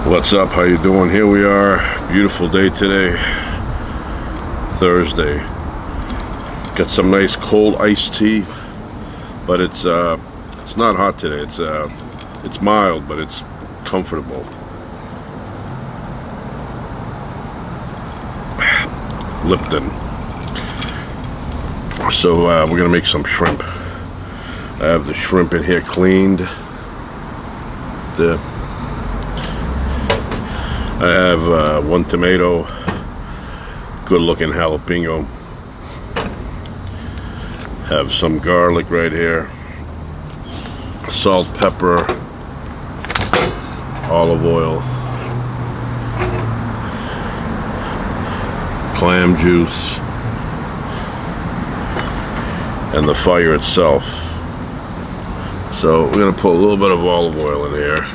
What's up? How you doing? Here we are. Beautiful day today. Thursday. Got some nice cold iced tea, but it's not hot today. It's mild, but it's comfortable. Lipton. So we're gonna make some shrimp. I have the shrimp in here cleaned. I have one tomato, good looking jalapeno. Have some garlic right here, salt, pepper, olive oil, clam juice, and the fire itself. So we're gonna put a little bit of olive oil in here.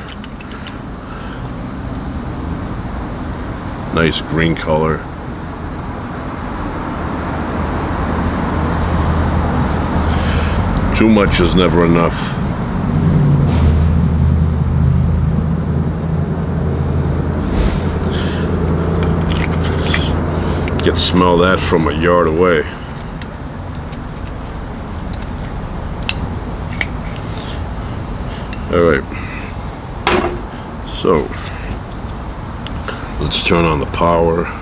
Nice green color. Too much is never enough. You can smell that from a yard away. Alright. So let's turn on the power.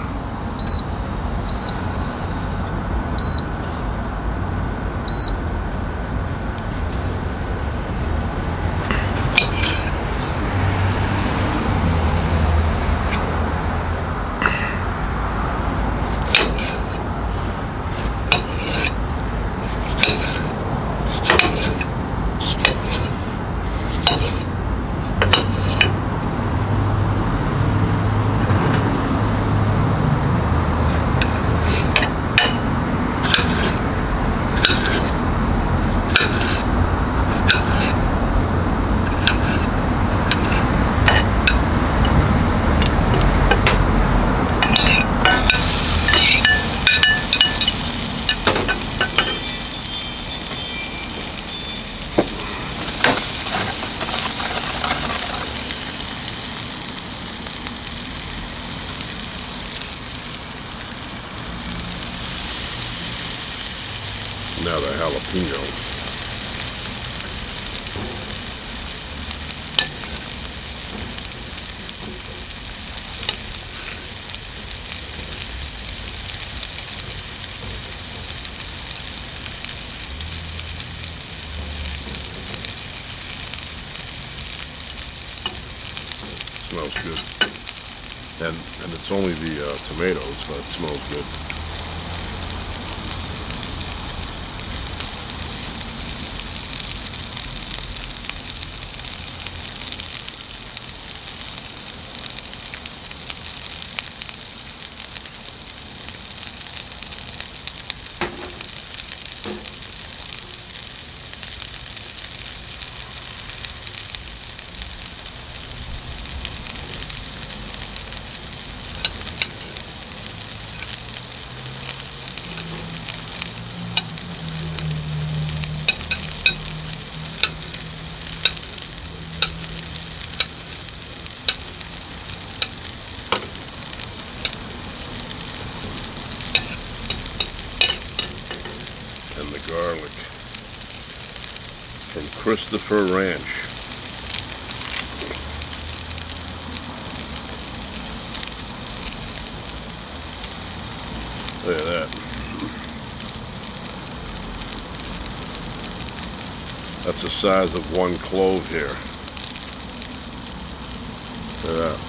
Now the jalapeno. Smells good. And it's only the tomatoes, but it smells good. And the garlic from Christopher Ranch. Look at that. That's the size of one clove here. Look at that.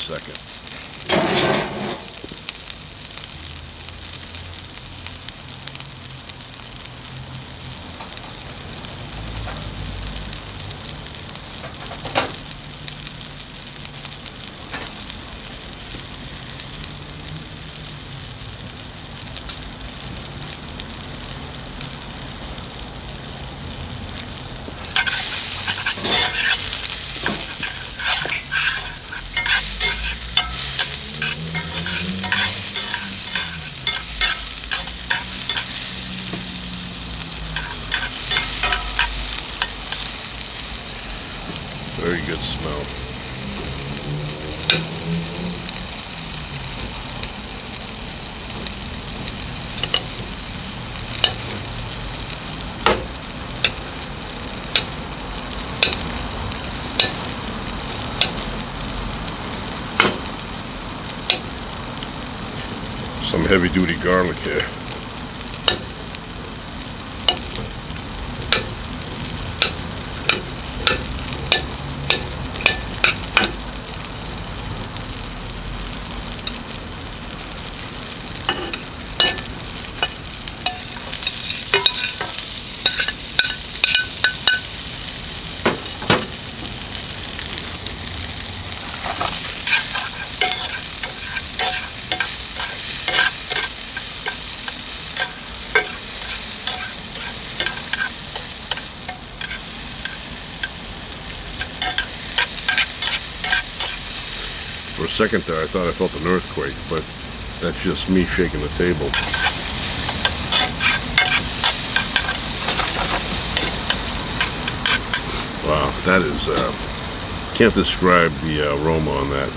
Second. very good smell. Some heavy duty garlic here. For a second there, I thought I felt an earthquake, but that's just me shaking the table. Wow, that is, can't describe the aroma on that.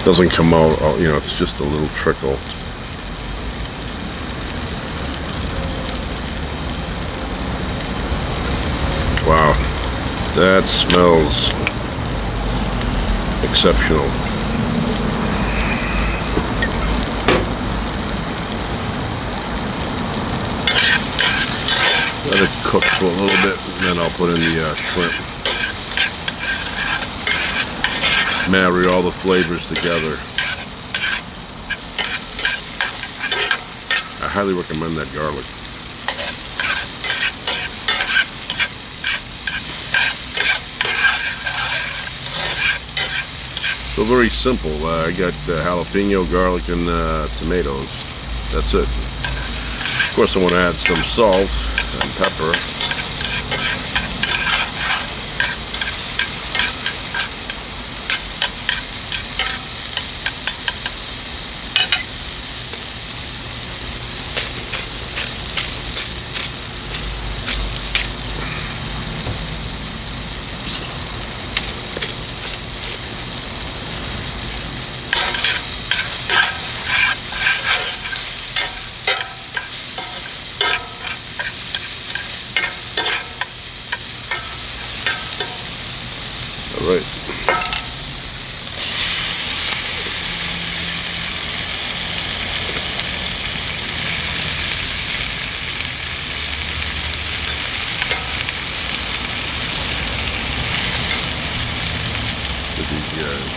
Doesn't come out, you know, it's just a little trickle. Wow, that smells exceptional. Let it cook for a little bit, and then I'll put in the shrimp. Marry all the flavors together. I highly recommend that garlic. So very simple. I got jalapeno, garlic, and tomatoes. That's it. Of course, I want to add some salt and pepper. All right. These guys.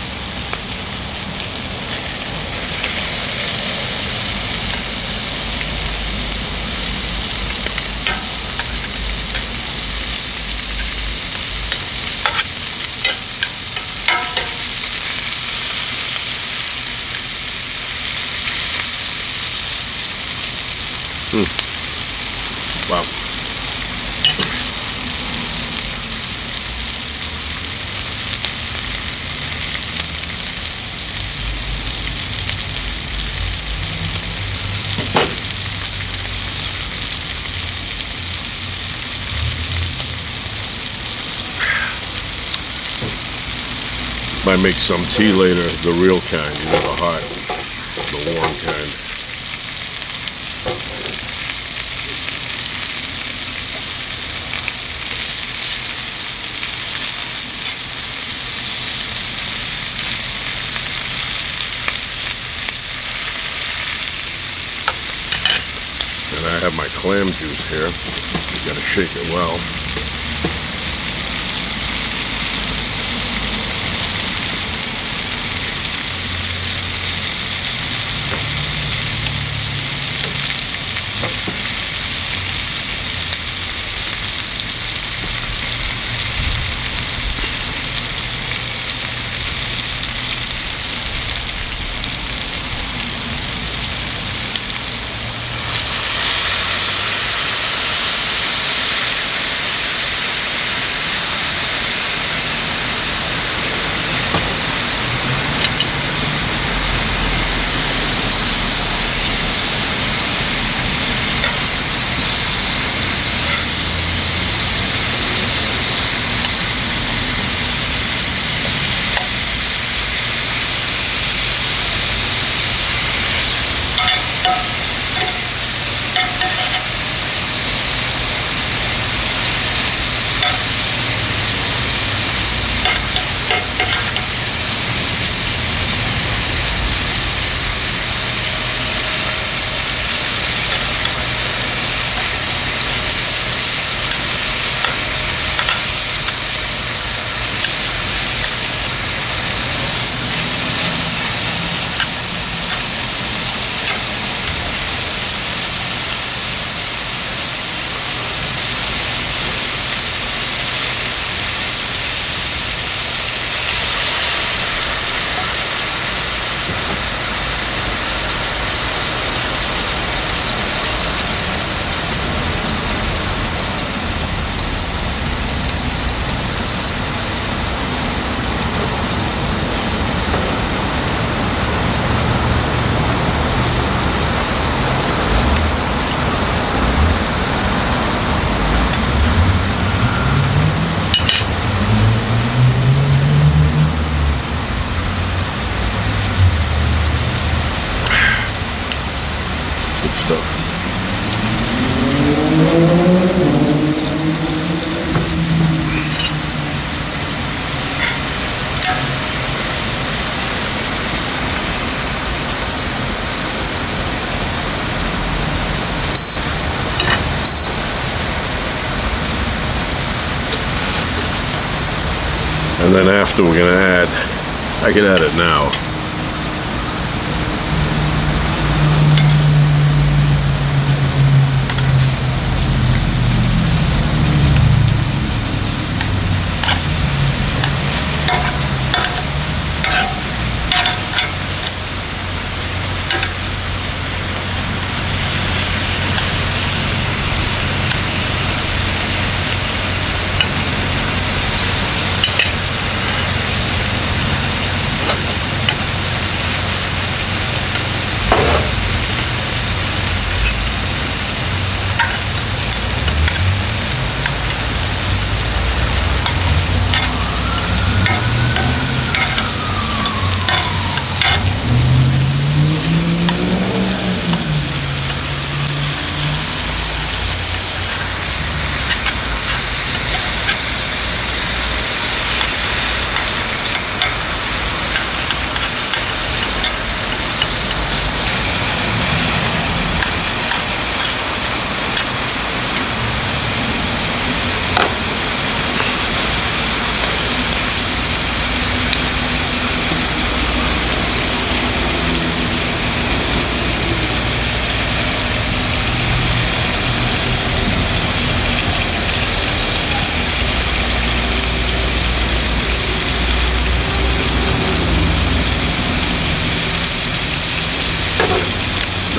Wow. Might make some tea later, the real kind, you know, the hot, the warm kind. And I have my clam juice here. You gotta shake it well. And then after we're gonna add, I can add it now.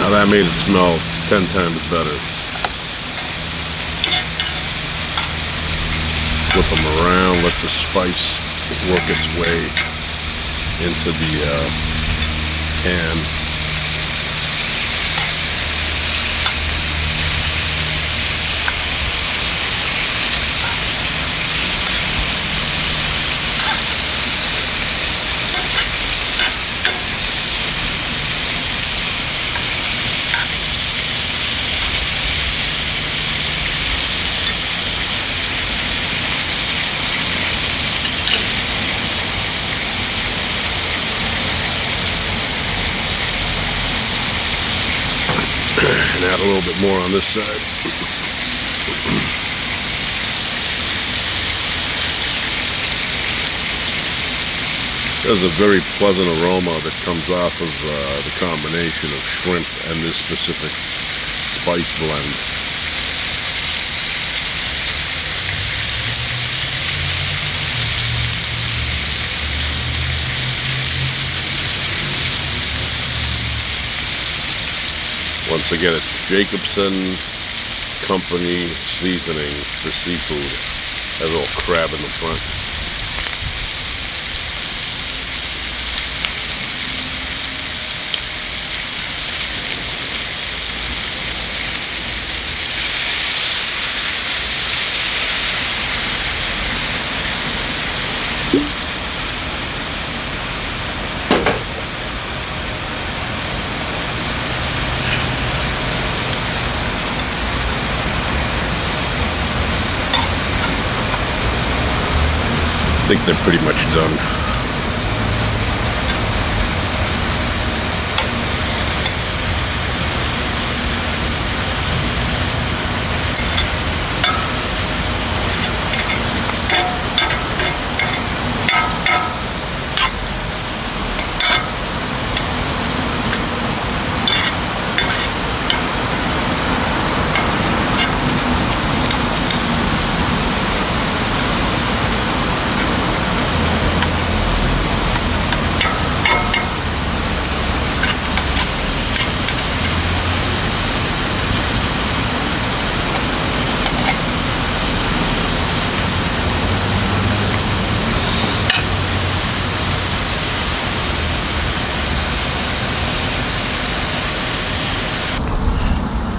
Now that made it smell 10 times better. Flip them around, let the spice work its way into the pan. And add a little bit more on this side. There's a very pleasant aroma that comes off of the combination of shrimp and this specific spice blend. Once again, it's Jacobson Company seasoning for seafood. Has a little crab in the front. I think they're pretty much done.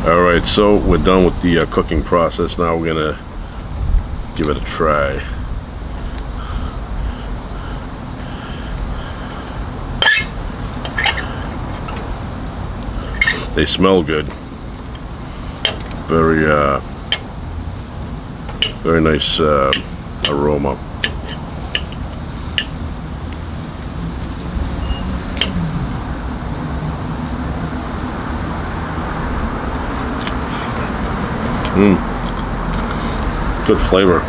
Alright, so we're done with the cooking process. Now we're gonna give it a try. They smell good. Very very nice aroma. Good flavor.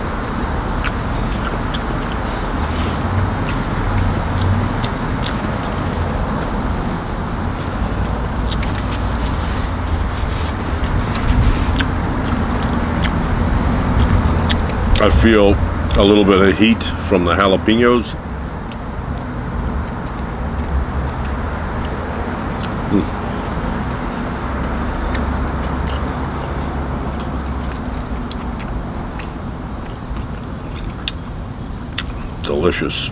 I feel a little bit of heat from the jalapenos. Delicious.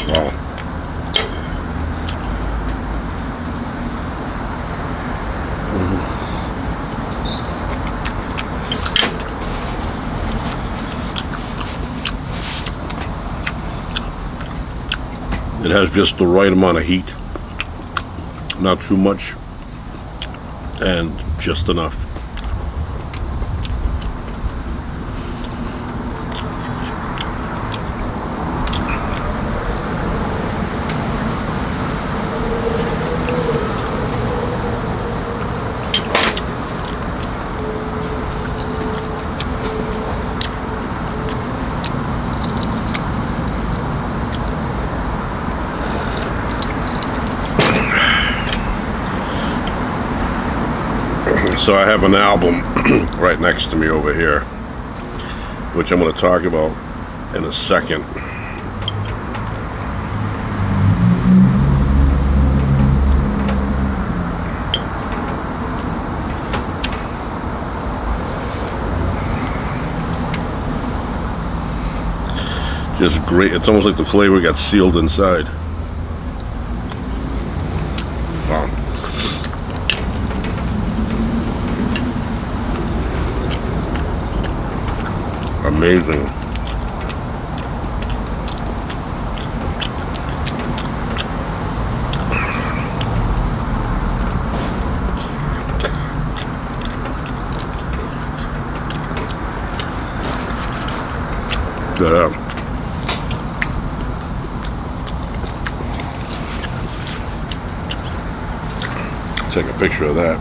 Wow. It has just the right amount of heat, not too much, and just enough. So I have an album right next to me over here, which I'm going to talk about in a second. Just great. It's almost like the flavor got sealed inside. Wow. Amazing. Take a picture of that.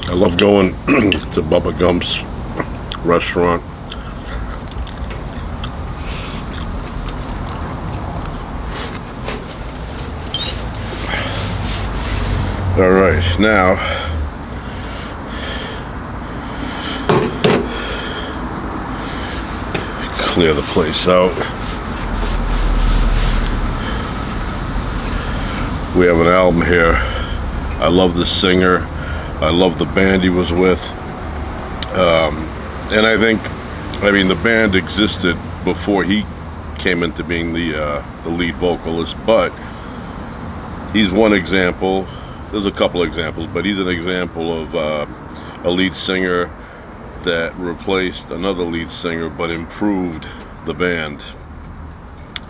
I love going to Bubba Gump's restaurant. All right, now clear the place out. We have an album here. I love the singer. I love the band he was with. And I think, the band existed before he came into being the lead vocalist, but he's one example. There's a couple examples, but he's an example of a lead singer that replaced another lead singer but improved the band.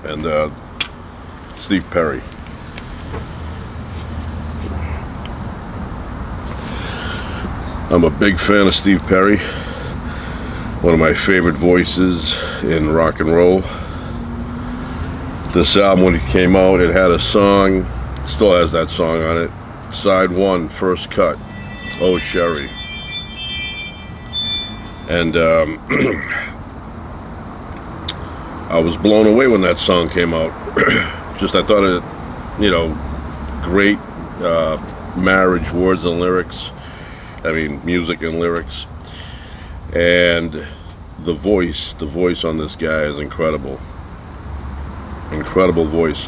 And Steve Perry. I'm a big fan of Steve Perry. One of my favorite voices in rock and roll. This album, when it came out, it had a song, still has that song on it. Side 1, first cut, Oh Sherry. And I was blown away when that song came out. Just, I thought it, great marriage, words and lyrics. Music and lyrics. And the voice on this guy is incredible. incredible voice.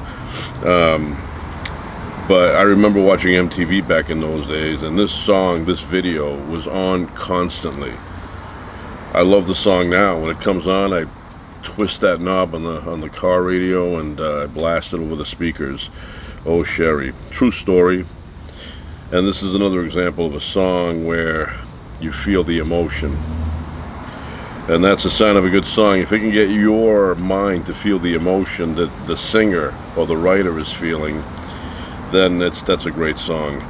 But I remember watching MTV back in those days, and this song, this video, was on constantly. I love the song now. When it comes on, I twist that knob on the car radio and I blast it over the speakers. Oh, Sherry. True story. And this is another example of a song where you feel the emotion. And that's a sign of a good song. If it can get your mind to feel the emotion that the singer or the writer is feeling, then that's a great song.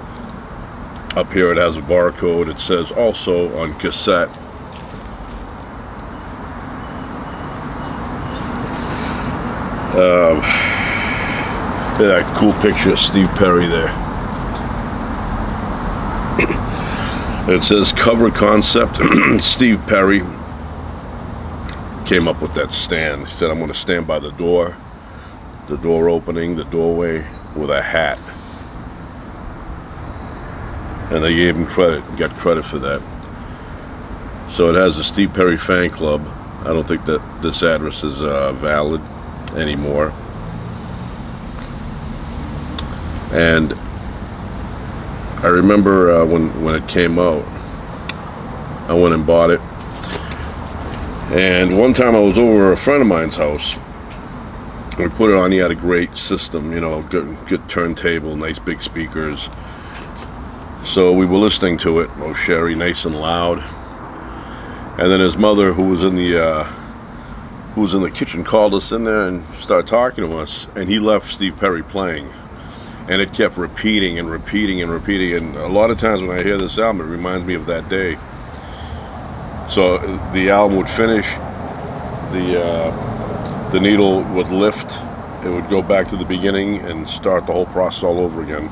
Up here it has a barcode. It says also on cassette. Look at that cool picture of Steve Perry there. It says cover concept. Steve Perry came up with that stand. He said, I'm going to stand by the door opening, the doorway, with a hat. And they gave him credit, got credit for that. So it has the Steve Perry fan club. I don't think that this address is valid anymore. And I remember when it came out, I went and bought it. And one time I was over at a friend of mine's house. We put it on. He had a great system, you know, good turntable, nice big speakers. So we were listening to it. Oh, Sherry, nice and loud. And then his mother, who was in the kitchen, called us in there and started talking to us. And he left Steve Perry playing. And it kept repeating and repeating and repeating. And a lot of times when I hear this album, it reminds me of that day. So the album would finish, the needle would lift, it would go back to the beginning and start the whole process all over again.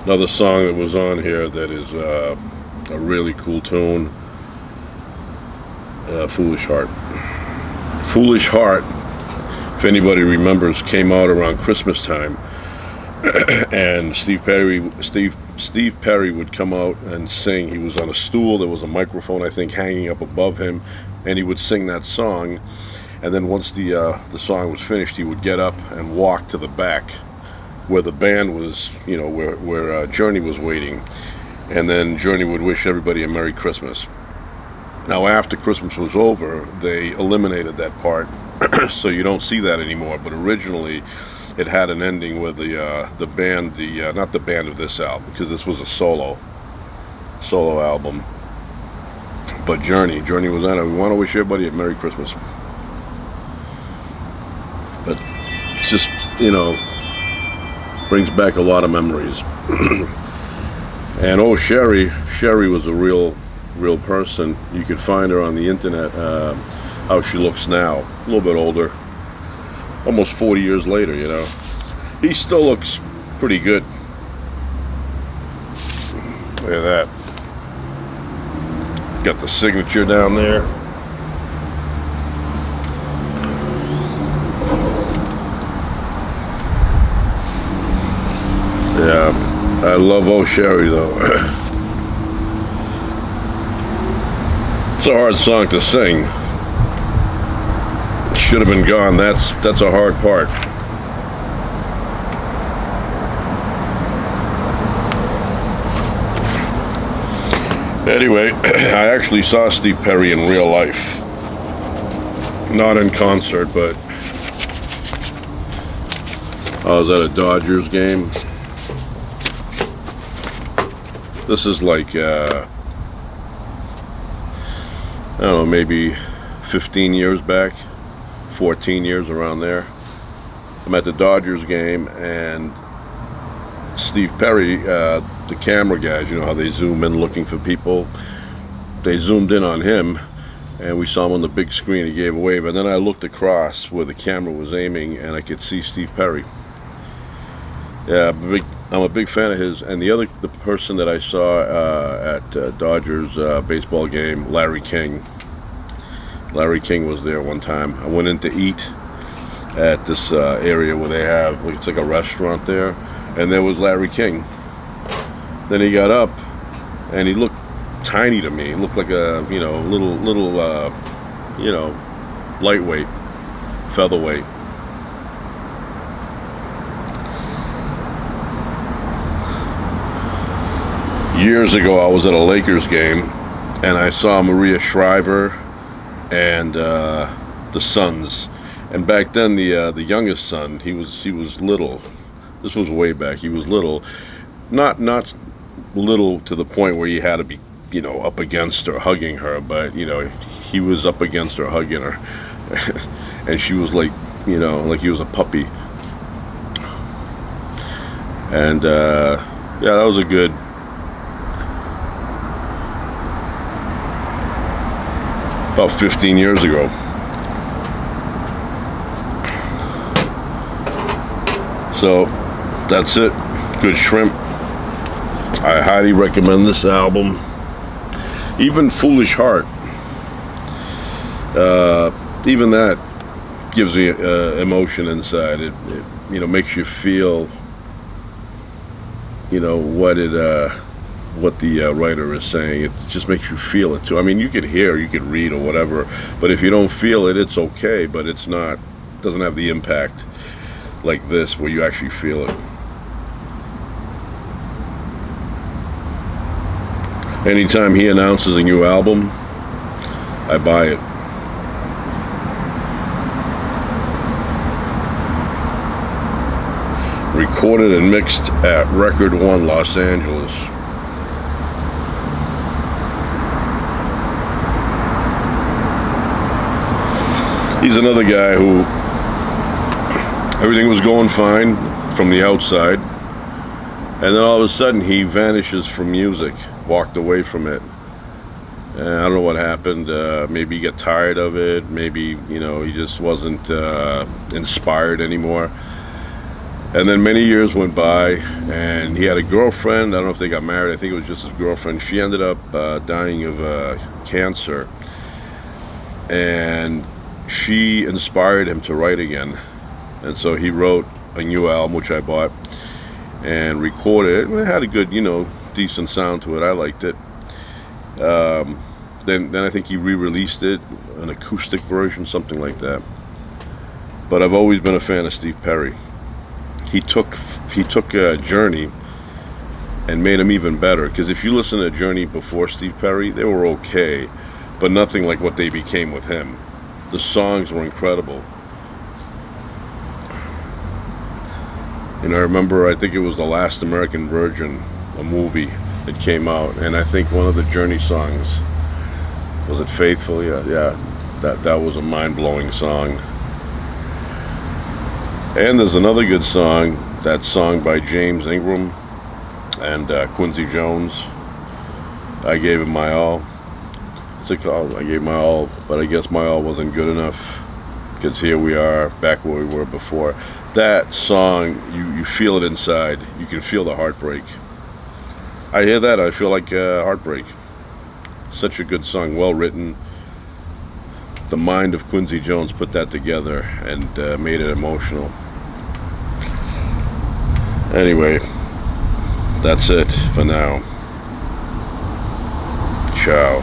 Another song that was on here that is a really cool tune, Foolish Heart. Foolish Heart, if anybody remembers, came out around Christmas time. And Steve Perry would come out and sing. He was on a stool. There was a microphone, I think, hanging up above him, and he would sing that song. And then once the song was finished, he would get up and walk to the back where the band was, you know, where Journey was waiting. And then Journey would wish everybody a Merry Christmas. Now, after Christmas was over, they eliminated that part, so you don't see that anymore. But originally, it had an ending where the band, not the band of this album, because this was a solo album, but Journey was on it. We want to wish everybody a Merry Christmas. But it's just, you know, brings back a lot of memories. And oh, Sherry was a real person. You could find her on the internet, how she looks now, a little bit older. Almost 40 years later, you know. He still looks pretty good. Look at that. Got the signature down there. Yeah, I love Oh Sherry though. It's a hard song to sing. Should have been gone. That's a hard part. Anyway, I actually saw Steve Perry in real life. Not in concert, but I was at a Dodgers game. This is like, I don't know, maybe 15 years back. 14 years, around there. I'm at the Dodgers game, and Steve Perry, the camera guys, you know how they zoom in looking for people, they zoomed in on him, and we saw him on the big screen. He gave a wave, and then I looked across where the camera was aiming, and I could see Steve Perry. Yeah, I'm a big fan of his. And the person that I saw at Dodgers baseball game, Larry King. Larry King was there one time. I went in to eat at this area where they have, it's like a restaurant there, and there was Larry King. Then he got up, and he looked tiny to me. He looked like a, you know, little, you know, lightweight, featherweight. Years ago, I was at a Lakers game, and I saw Maria Shriver and the sons. And back then, the youngest son, he was little. This was way back. He was little, not little to the point where you had to be, up against her, hugging her, but he was up against her, hugging her, and she was like, like he was a puppy. And yeah, that was a good. About 15 years ago. So that's it. Good shrimp. I highly recommend this album. Even Foolish Heart, even that gives me emotion inside. It makes you feel what the writer is saying. It just makes you feel it too. I mean, you could hear, you could read or whatever, but if you don't feel it, it's okay, but doesn't have the impact like this where you actually feel it. Anytime he announces a new album, I buy it. Recorded and mixed at Record One, Los Angeles. He's another guy who everything was going fine from the outside, and then all of a sudden he vanishes from music, walked away from it. And I don't know what happened. Maybe he got tired of it. Maybe he just wasn't inspired anymore. And then many years went by, and he had a girlfriend. I don't know if they got married. I think it was just his girlfriend. She ended up dying of cancer, and she inspired him to write again. And so he wrote a new album, which I bought and recorded it. It had a good, decent sound to it. I liked it. Then I think he re-released it, an acoustic version, something like that. But I've always been a fan of Steve Perry. He took Journey and made them even better. Because if you listen to Journey before Steve Perry, they were okay, but nothing like what they became with him. The songs were incredible. I remember, I think it was The Last American Virgin, a movie that came out, and I think one of the Journey songs, was it Faithful? Yeah, that was a mind-blowing song. And there's another good song, that song by James Ingram and Quincy Jones, I Gave It My All. What's it called? I Gave My All, but I guess my all wasn't good enough, because here we are, back where we were before. That song, you feel it inside. You can feel the heartbreak. I hear that, I feel like heartbreak. Such a good song, well written. The mind of Quincy Jones put that together and made it emotional. Anyway, that's it for now. Ciao.